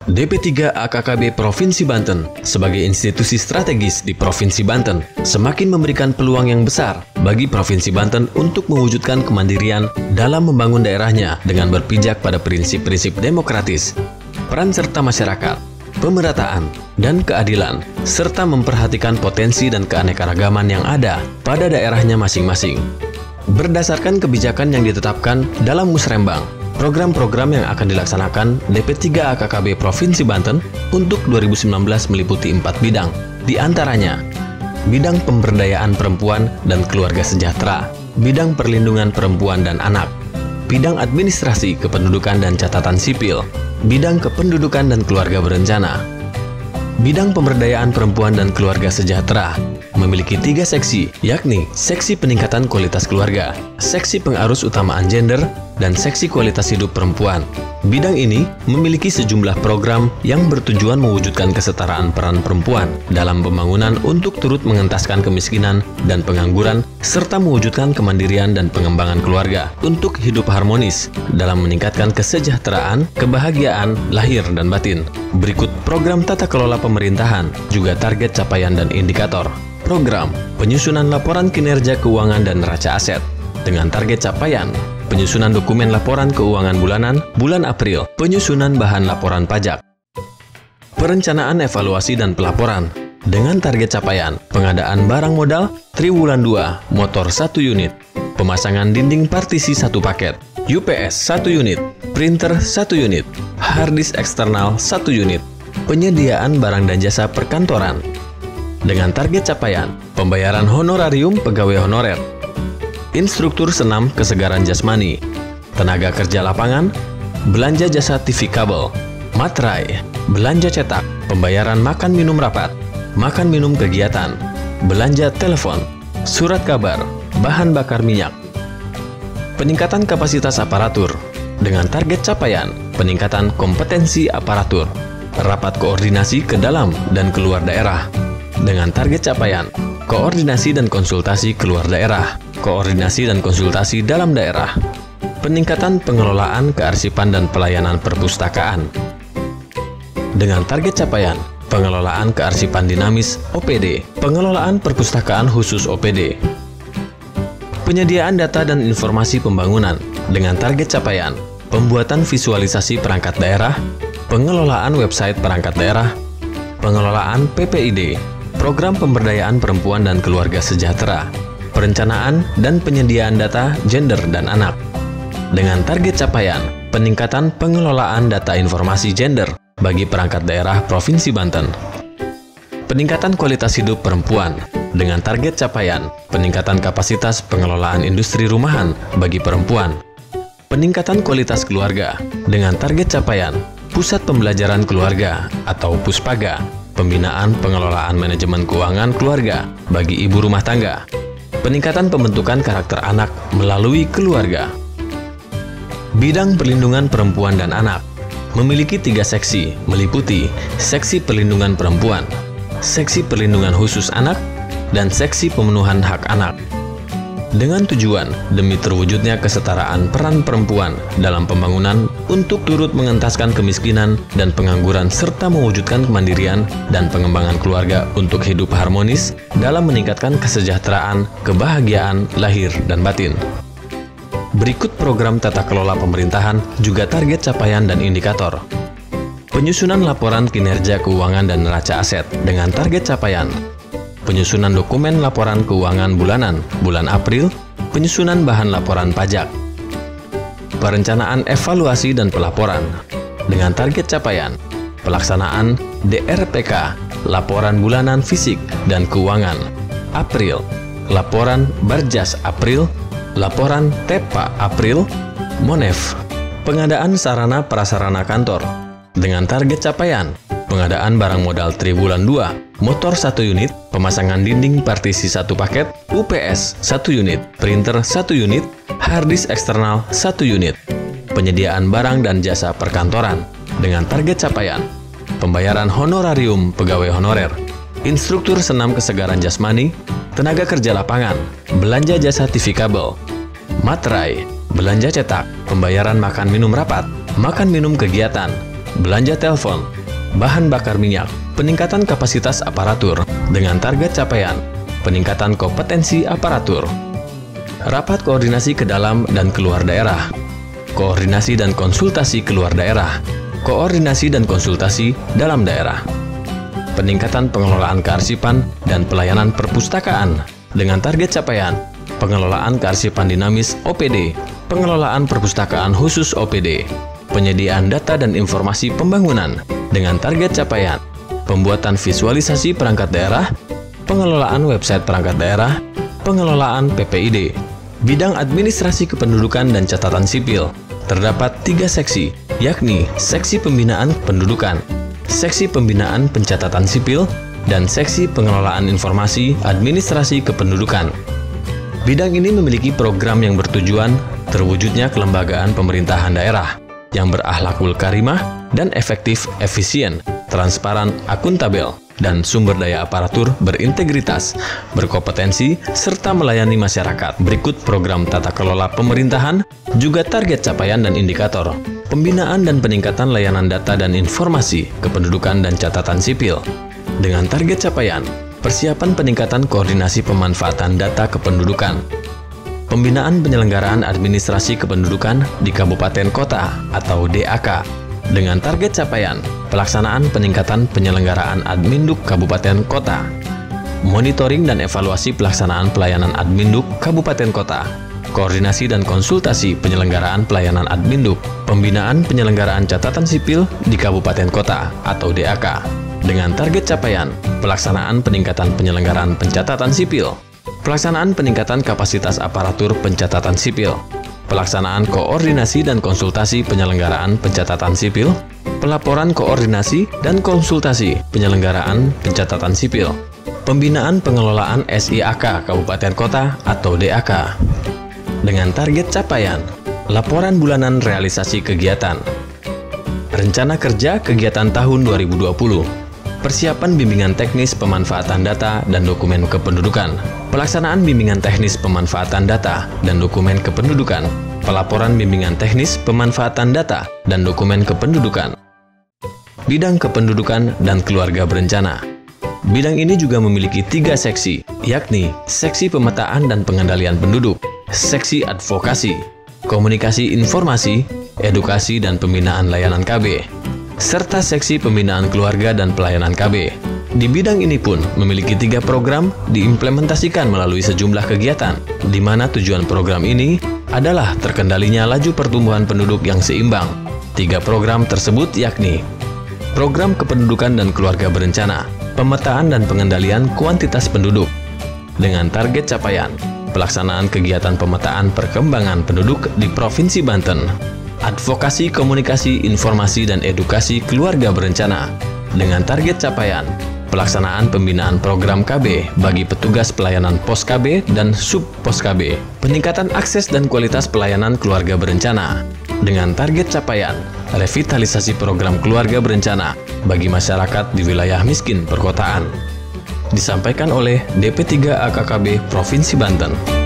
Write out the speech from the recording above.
DP3 AKKB Provinsi Banten sebagai institusi strategis di Provinsi Banten semakin memberikan peluang yang besar bagi Provinsi Banten untuk mewujudkan kemandirian dalam membangun daerahnya dengan berpijak pada prinsip-prinsip demokratis, peran serta masyarakat, pemerataan, dan keadilan, serta memperhatikan potensi dan keanekaragaman yang ada pada daerahnya masing-masing. Berdasarkan kebijakan yang ditetapkan dalam Musrembang, program-program yang akan dilaksanakan DP3 AKKB Provinsi Banten untuk 2019 meliputi 4 bidang, di antaranya bidang pemberdayaan perempuan dan keluarga sejahtera, bidang perlindungan perempuan dan anak, bidang administrasi kependudukan dan catatan sipil, bidang kependudukan dan keluarga berencana. Bidang pemberdayaan perempuan dan keluarga sejahtera memiliki 3 seksi, yakni seksi peningkatan kualitas keluarga, seksi pengarus utamaan gender, dan seksi kualitas hidup perempuan. Bidang ini memiliki sejumlah program yang bertujuan mewujudkan kesetaraan peran perempuan dalam pembangunan untuk turut mengentaskan kemiskinan dan pengangguran, serta mewujudkan kemandirian dan pengembangan keluarga untuk hidup harmonis dalam meningkatkan kesejahteraan, kebahagiaan, lahir dan batin. Berikut program tata kelola pemerintahan, juga target capaian dan indikator. Program penyusunan laporan kinerja keuangan dan neraca aset dengan target capaian: penyusunan dokumen laporan keuangan bulanan bulan April, penyusunan bahan laporan pajak, perencanaan evaluasi dan pelaporan dengan target capaian: pengadaan barang modal triwulan 2, motor 1 unit, pemasangan dinding partisi 1 paket, UPS 1 unit, printer 1 unit, harddisk eksternal 1 unit, penyediaan barang dan jasa perkantoran dengan target capaian: pembayaran honorarium pegawai honorer, instruktur senam kesegaran jasmani, tenaga kerja lapangan, belanja jasa TV kabel, materai, belanja cetak, pembayaran makan minum rapat, makan minum kegiatan, belanja telepon, surat kabar, bahan bakar minyak. Peningkatan kapasitas aparatur dengan target capaian: peningkatan kompetensi aparatur, rapat koordinasi ke dalam dan keluar daerah dengan target capaian: koordinasi dan konsultasi keluar daerah, koordinasi dan konsultasi dalam daerah, peningkatan pengelolaan kearsipan dan pelayanan perpustakaan dengan target capaian: pengelolaan kearsipan dinamis OPD, pengelolaan perpustakaan khusus OPD, penyediaan data dan informasi pembangunan dengan target capaian: pembuatan visualisasi perangkat daerah, pengelolaan website perangkat daerah, pengelolaan PPID, program pemberdayaan perempuan dan keluarga sejahtera, perencanaan dan penyediaan data gender dan anak dengan target capaian: peningkatan pengelolaan data informasi gender bagi perangkat daerah Provinsi Banten, peningkatan kualitas hidup perempuan dengan target capaian: peningkatan kapasitas pengelolaan industri rumahan bagi perempuan, peningkatan kualitas keluarga dengan target capaian: pusat pembelajaran keluarga atau Puspaga, pembinaan pengelolaan manajemen keuangan keluarga bagi ibu rumah tangga, peningkatan pembentukan karakter anak melalui keluarga. Bidang perlindungan perempuan dan anak memiliki 3 seksi, meliputi seksi perlindungan perempuan, seksi perlindungan khusus anak, dan seksi pemenuhan hak anak. Dengan tujuan demi terwujudnya kesetaraan peran perempuan dalam pembangunan untuk turut mengentaskan kemiskinan dan pengangguran serta mewujudkan kemandirian dan pengembangan keluarga untuk hidup harmonis dalam meningkatkan kesejahteraan, kebahagiaan, lahir dan batin. Berikut program tata kelola pemerintahan, juga target capaian dan indikator. Penyusunan laporan kinerja keuangan dan neraca aset dengan target capaian: penyusunan dokumen laporan keuangan bulanan bulan April, penyusunan bahan laporan pajak, perencanaan evaluasi dan pelaporan dengan target capaian: pelaksanaan DRPK, laporan bulanan fisik dan keuangan April, laporan Barjas April, laporan TEPA April, Monef, pengadaan sarana prasarana kantor dengan target capaian: pengadaan barang modal triwulan 2, motor 1 unit, pemasangan dinding partisi 1 paket, UPS 1 unit, printer 1 unit, harddisk eksternal 1 unit, penyediaan barang dan jasa perkantoran dengan target capaian: pembayaran honorarium pegawai honorer, instruktur senam kesegaran jasmani, tenaga kerja lapangan, belanja jasa TV kabel, materai, belanja cetak, pembayaran makan minum rapat, makan minum kegiatan, belanja telepon, bahan bakar minyak, peningkatan kapasitas aparatur dengan target capaian, peningkatan kompetensi aparatur. Rapat koordinasi ke dalam dan keluar daerah, koordinasi dan konsultasi keluar daerah, koordinasi dan konsultasi dalam daerah. Peningkatan pengelolaan kearsipan dan pelayanan perpustakaan dengan target capaian, pengelolaan kearsipan dinamis OPD, pengelolaan perpustakaan khusus OPD, penyediaan data dan informasi pembangunan dengan target capaian, pembuatan visualisasi perangkat daerah, pengelolaan website perangkat daerah, pengelolaan PPID. Bidang administrasi kependudukan dan catatan sipil, terdapat 3 seksi, yakni seksi pembinaan pendudukan, seksi pembinaan pencatatan sipil, dan seksi pengelolaan informasi administrasi kependudukan. Bidang ini memiliki program yang bertujuan terwujudnya kelembagaan pemerintahan daerah yang berakhlakul karimah dan efektif, efisien, transparan, akuntabel, dan sumber daya aparatur berintegritas, berkompetensi, serta melayani masyarakat. Berikut program tata kelola pemerintahan, juga target capaian dan indikator. Pembinaan dan peningkatan layanan data dan informasi, kependudukan dan catatan sipil. Dengan target capaian, persiapan peningkatan koordinasi pemanfaatan data kependudukan. Pembinaan penyelenggaraan administrasi kependudukan di kabupaten kota atau DAK. Dengan target capaian, pelaksanaan peningkatan penyelenggaraan Adminduk Kabupaten Kota, monitoring dan evaluasi pelaksanaan pelayanan Adminduk Kabupaten Kota, koordinasi dan konsultasi penyelenggaraan pelayanan Adminduk, pembinaan penyelenggaraan catatan sipil di Kabupaten Kota atau DAK. Dengan target capaian, pelaksanaan peningkatan penyelenggaraan pencatatan sipil, pelaksanaan peningkatan kapasitas aparatur pencatatan sipil, pelaksanaan koordinasi dan konsultasi penyelenggaraan pencatatan sipil, pelaporan koordinasi dan konsultasi penyelenggaraan pencatatan sipil, pembinaan pengelolaan SIAK Kabupaten Kota atau DAK. Dengan target capaian, laporan bulanan realisasi kegiatan, rencana kerja kegiatan tahun 2020, persiapan bimbingan teknis pemanfaatan data dan dokumen kependudukan, pelaksanaan bimbingan teknis pemanfaatan data dan dokumen kependudukan, pelaporan bimbingan teknis pemanfaatan data dan dokumen kependudukan. Bidang kependudukan dan keluarga berencana. Bidang ini juga memiliki 3 seksi, yakni seksi pemetaan dan pengendalian penduduk, seksi advokasi, komunikasi informasi, edukasi dan pembinaan layanan KB, serta seksi pembinaan keluarga dan pelayanan KB. Di bidang ini pun memiliki 3 program diimplementasikan melalui sejumlah kegiatan, di mana tujuan program ini adalah terkendalinya laju pertumbuhan penduduk yang seimbang. 3 program tersebut yakni Program Kependudukan dan Keluarga Berencana, pemetaan dan pengendalian kuantitas penduduk, dengan target capaian, pelaksanaan kegiatan pemetaan perkembangan penduduk di Provinsi Banten, advokasi komunikasi, informasi, dan edukasi keluarga berencana, dengan target capaian, pelaksanaan pembinaan program KB bagi petugas pelayanan pos KB dan sub pos KB, peningkatan akses dan kualitas pelayanan keluarga berencana, dengan target capaian, revitalisasi program keluarga berencana bagi masyarakat di wilayah miskin perkotaan. Disampaikan oleh DP3 AKKB Provinsi Banten.